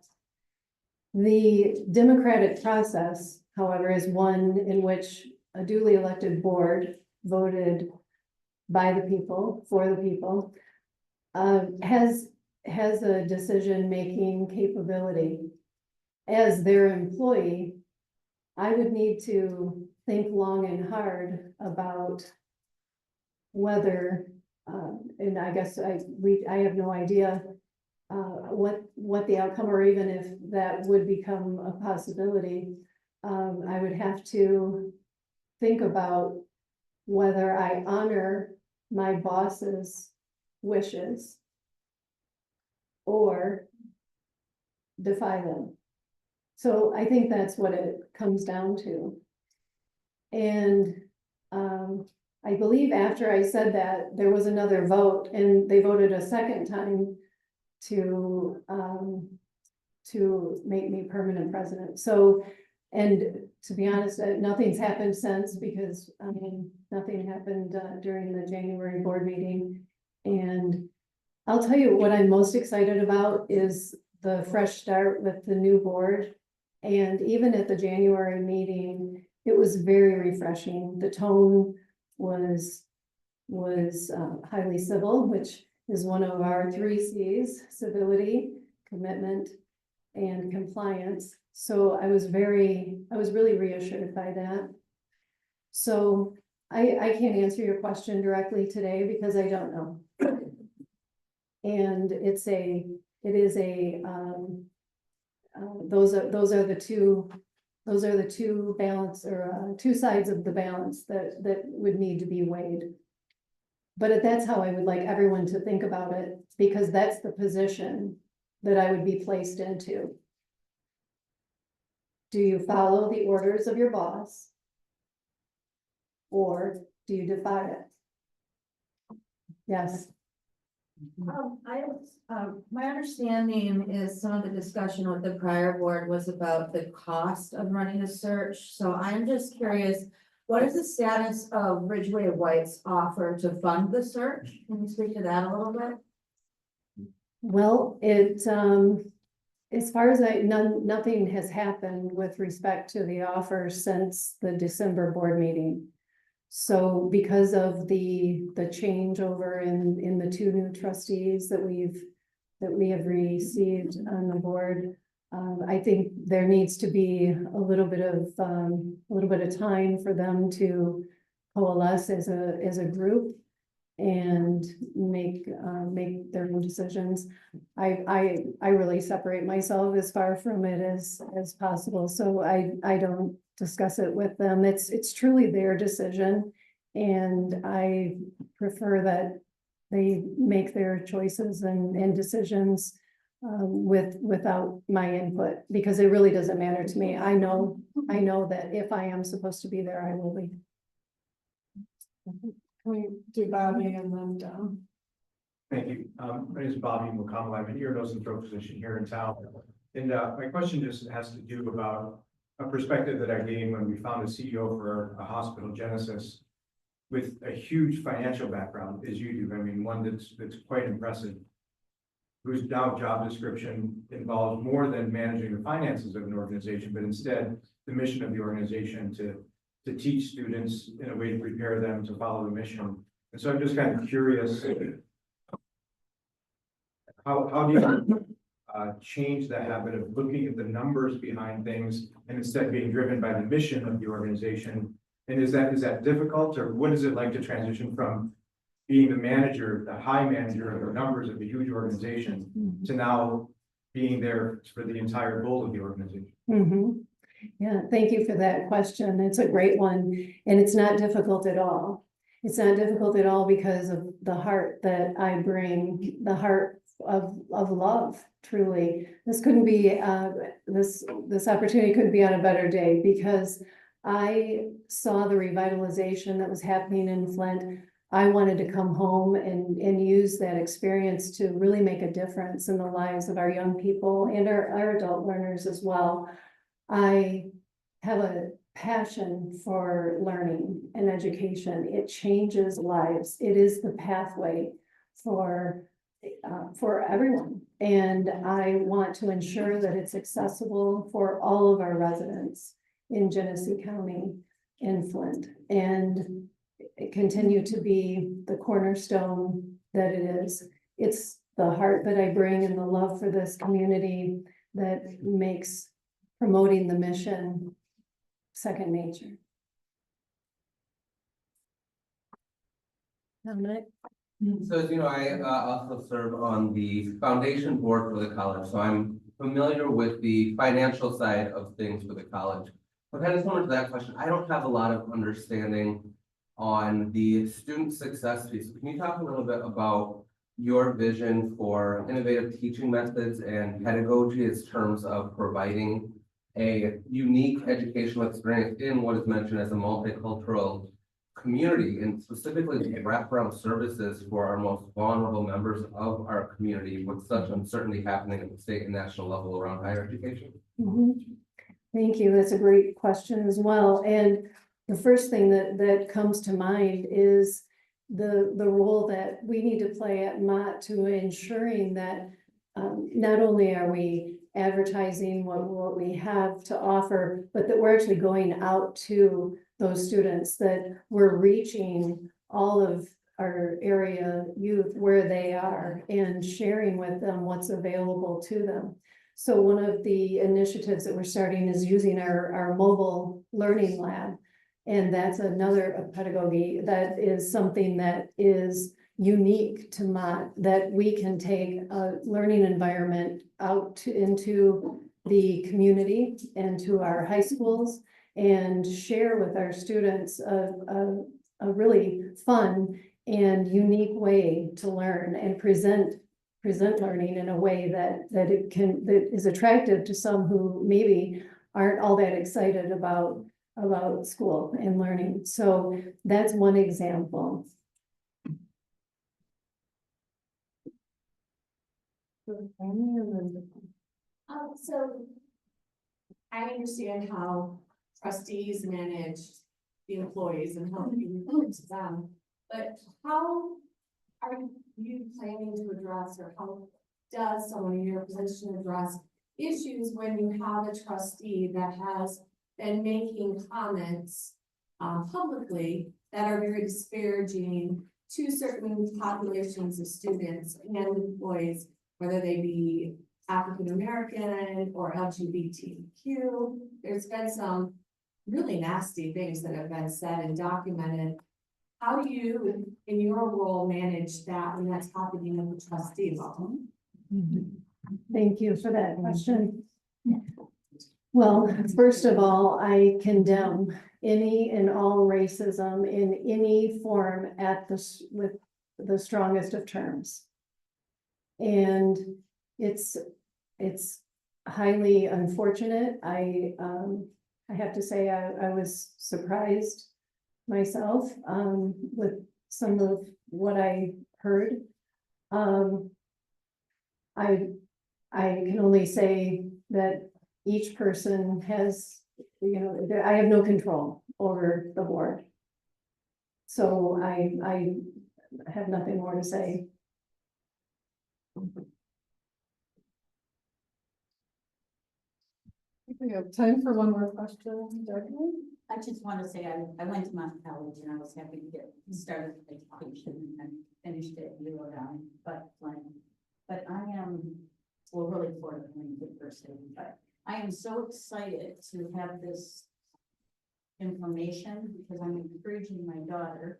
The democratic process, however, is one in which a duly elected board voted by the people, for the people, has a decision-making capability. As their employee, I would need to think long and hard about whether, and I guess I have no idea what the outcome, or even if that would become a possibility. I would have to think about whether I honor my boss's wishes or defy them. So I think that's what it comes down to. And I believe after I said that, there was another vote, and they voted a second time to make me permanent president. So, and to be honest, nothing's happened since, because nothing happened during the January board meeting. And I'll tell you what I'm most excited about is the fresh start with the new board. And even at the January meeting, it was very refreshing. The tone was highly civil, which is one of our 3 C's: civility, commitment, and compliance. So I was really reassured by that. So I can't answer your question directly today because I don't know. And those are the two balance, or 2 sides of the balance that would need to be weighed. But that's how I would like everyone to think about it, because that's the position that I would be placed into. Do you follow the orders of your boss? Or do you defy it? Yes. My understanding is some of the discussion with the prior board was about the cost of running a search. So I'm just curious, what is the status of Ridgeway White's offer to fund the search? Can you speak to that a little bit? Well, as far as nothing has happened with respect to the offer since the December board meeting. So because of the changeover in the 2 new trustees that we have received on the board, I think there needs to be a little bit of time for them to coalesce as a group. and make their own decisions. I really separate myself as far from it as possible, so I don't discuss it with them. It's truly their decision. And I prefer that they make their choices and decisions without my input, because it really doesn't matter to me. I know that if I am supposed to be there, I will be. Can we do Bobby and then Don? Thank you. My name is Bobby McConnell. I'm an ear, nose, and throat physician here in town. And my question just has to do about a perspective that I gained when we found a CEO for a hospital, Genesis, with a huge financial background, as you do. I mean, one that's quite impressive, whose now job description involves more than managing the finances of an organization, but instead the mission of the organization to teach students in a way to prepare them to follow the mission. And so I'm just kind of curious, how do you change that habit of looking at the numbers behind things and instead being driven by the mission of the organization? And is that difficult, or what is it like to transition from being the manager, the high manager of the numbers of a huge organization, to now being there for the entire goal of the organization? Mhm. Yeah, thank you for that question. It's a great one, and it's not difficult at all. It's not difficult at all because of the heart that I bring, the heart of love, truly. This couldn't be, this opportunity couldn't be on a better day, because I saw the revitalization that was happening in Flint. I wanted to come home and use that experience to really make a difference in the lives of our young people and our adult learners as well. I have a passion for learning and education. It changes lives. It is the pathway for everyone. And I want to ensure that it's accessible for all of our residents in Genesee County, in Flint, and continue to be the cornerstone that it is. It's the heart that I bring and the love for this community that makes promoting the mission second nature. Dominic? So as you know, I also serve on the foundation board for the college, so I'm familiar with the financial side of things for the college. But kind of similar to that question, I don't have a lot of understanding on the student success piece. Can you talk a little bit about your vision for innovative teaching methods and pedagogy in terms of providing a unique educational experience in what is mentioned as a multicultural community, and specifically the wraparound services for our most vulnerable members of our community, with such uncertainty happening at the state and national level around higher education? Thank you. That's a great question as well. And the first thing that comes to mind is the role that we need to play at Mott to ensuring that not only are we advertising what we have to offer, but that we're actually going out to those students, that we're reaching all of our area youth where they are and sharing with them what's available to them. So one of the initiatives that we're starting is using our mobile learning lab. And that's another pedagogy that is something that is unique to Mott, that we can take a learning environment out into the community and to our high schools and share with our students a really fun and unique way to learn and present learning in a way that is attractive to some who maybe aren't all that excited about school and learning. So that's one example. So I understand how trustees manage the employees and how you report to them, but how are you planning to address, or how does someone in your position address issues when you have a trustee that has been making comments publicly that are very disparaging to certain populations of students and employees, whether they be African American or LGBTQ? There's been some really nasty things that have been said and documented How do you, in your role, manage that when that's happening in the trustee level? Thank you for that question. Well, first of all, I condemn any and all racism in any form with the strongest of terms. And it's highly unfortunate. I have to say, I was surprised myself, with some of what I heard. I can only say that each person has, I have no control over the board. So I have nothing more to say. We have time for one more question. Jacqueline? I just want to say, I went to Mount College and I was happy to get started with education and finished it at UOM, but Flint. But I am, well, really for the Flint University, but I am so excited to have this information because I'm encouraging my daughter,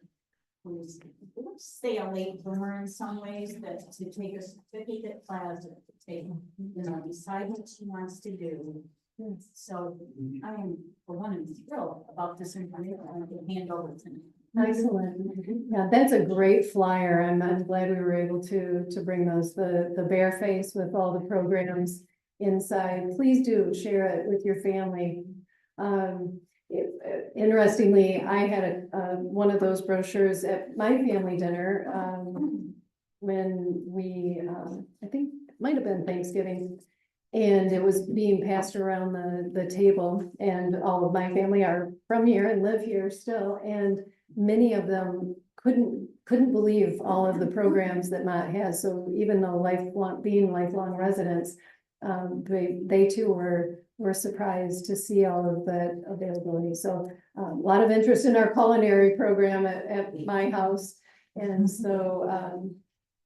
who's, let's say, a late bloomer in some ways, that to take a certificate class, to take, decide what she wants to do. So I am, for one, thrilled about this information. I can hand over to me. Excellent. Yeah, that's a great flyer. I'm glad we were able to bring those, the bare face with all the programs inside. Please do share it with your family. Interestingly, I had one of those brochures at my family dinner, when we, I think it might have been Thanksgiving. And it was being passed around the table, and all of my family are from here and live here still, and many of them couldn't believe all of the programs that Mott has. So even though being lifelong residents, they too were surprised to see all of that availability. So a lot of interest in our culinary program at my house, and so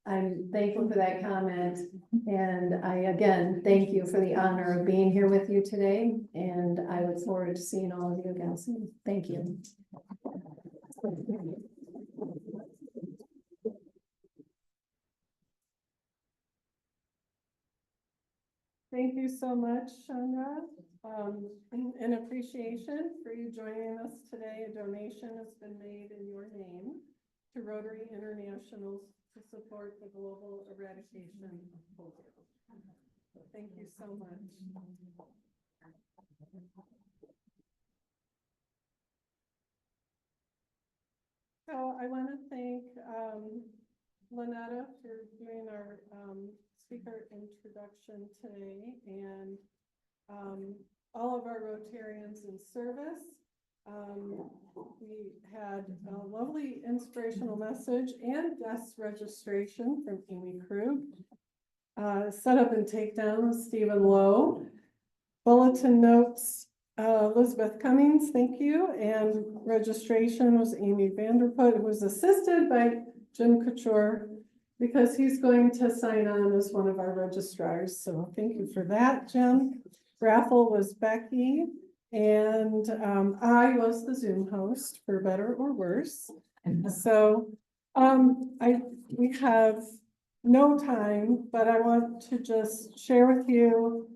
I'm thankful for that comment, and I again thank you for the honor of being here with you today, and I look forward to seeing all of you again soon. Thank you. Thank you so much, Chandra. In appreciation for you joining us today, a donation has been made in your name to Rotary International to support the global eradication of polio. So thank you so much. So I want to thank Lynetta for doing our speaker introduction today, and all of our Rotarians in service. We had a lovely inspirational message and guest registration from Amy Krug. Setup and takedown with Stephen Lowe. Bulletin notes, Elizabeth Cummings, thank you. And registration was Amy Vanderput, who was assisted by Jim Couture, because he's going to sign on as one of our registrars. So thank you for that, Jim. Raffle was Becky. And I was the Zoom host, for better or worse. So we have no time, but I want to just share with you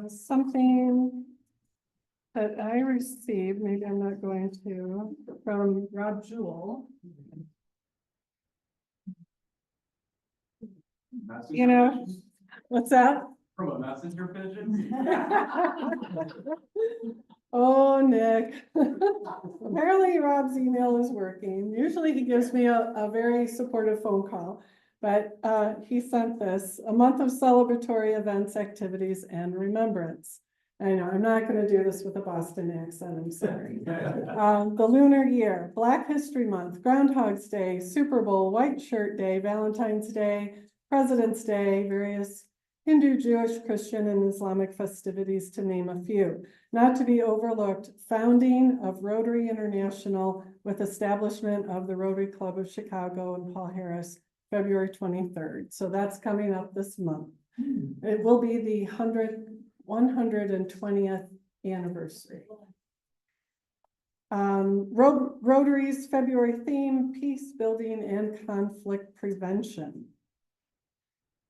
something that I received, maybe I'm not going to, from Rob Jewell. You know, what's that? From a messenger pigeon? Oh, Nick. Apparently Rob's email is working. Usually he gives me a very supportive phone call, but he sent this: a month of celebratory events, activities, and remembrance. I know I'm not going to do this with a Boston accent, I'm sorry. The lunar year, Black History Month, Groundhog's Day, Super Bowl, White Shirt Day, Valentine's Day, President's Day, various Hindu, Jewish, Christian, and Islamic festivities, to name a few. Not to be overlooked, founding of Rotary International with establishment of the Rotary Club of Chicago and Paul Harris, February 23rd. So that's coming up this month. It will be the 120th anniversary. Rotary's February theme, peace building and conflict prevention.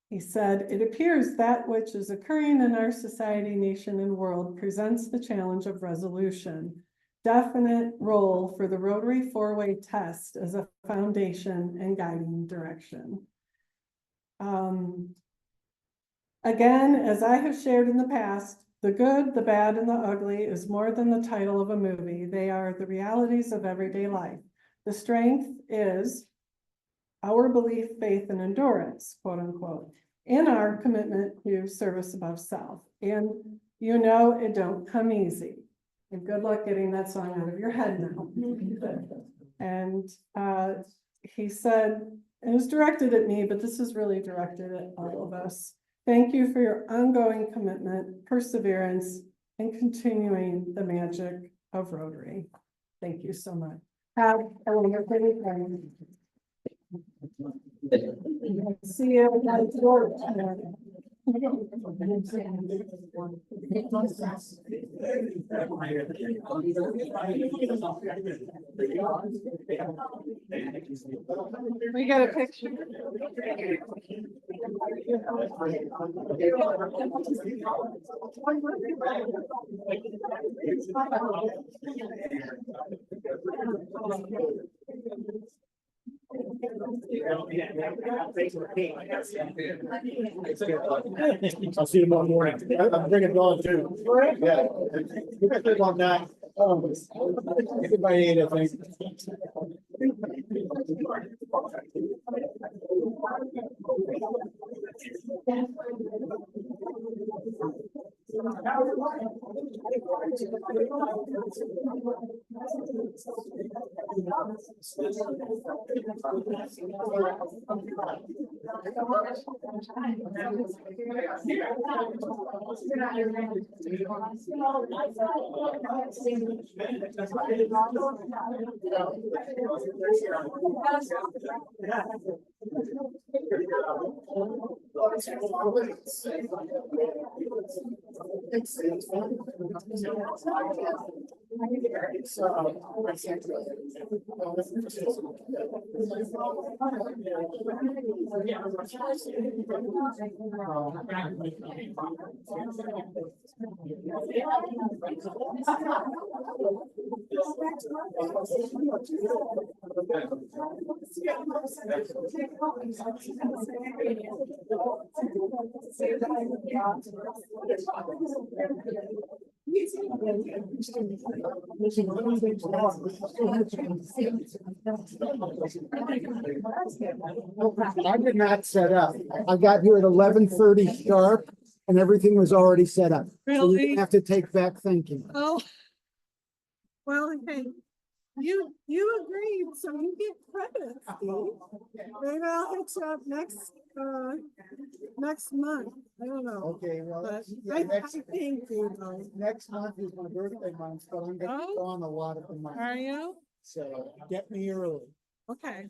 He said, it appears that which is occurring in our society, nation, and world presents the challenge of resolution. Definite role for the Rotary four-way test as a foundation and guiding direction. Again, as I have shared in the past, the good, the bad, and the ugly is more than the title of a movie. They are the realities of everyday life. The strength is our belief, faith, and endurance, quote unquote, in our commitment to service above self. And you know, it don't come easy. And good luck getting that song out of your head now. And he said, it was directed at me, but this is really directed at all of us. Thank you for your ongoing commitment, perseverance, and continuing the magic of Rotary. Thank you so much. Have a wonderful weekend. See you at work. We got a picture. I'll see you tomorrow morning. I'm bringing Dawn too. Yeah. You can live on that. Get by 8, I think. I did not set up. I got here at 11:30 sharp and everything was already set up. So you Really? have to take back thinking. Oh. Well, hey, you agreed, so you get credit, Steve. Maybe I'll hit you up next month. I don't know. Okay, well, But yeah, I next think you know. month is my birthday month, so I'm gonna be gone a lot of the month. Are you? So get me early. Okay.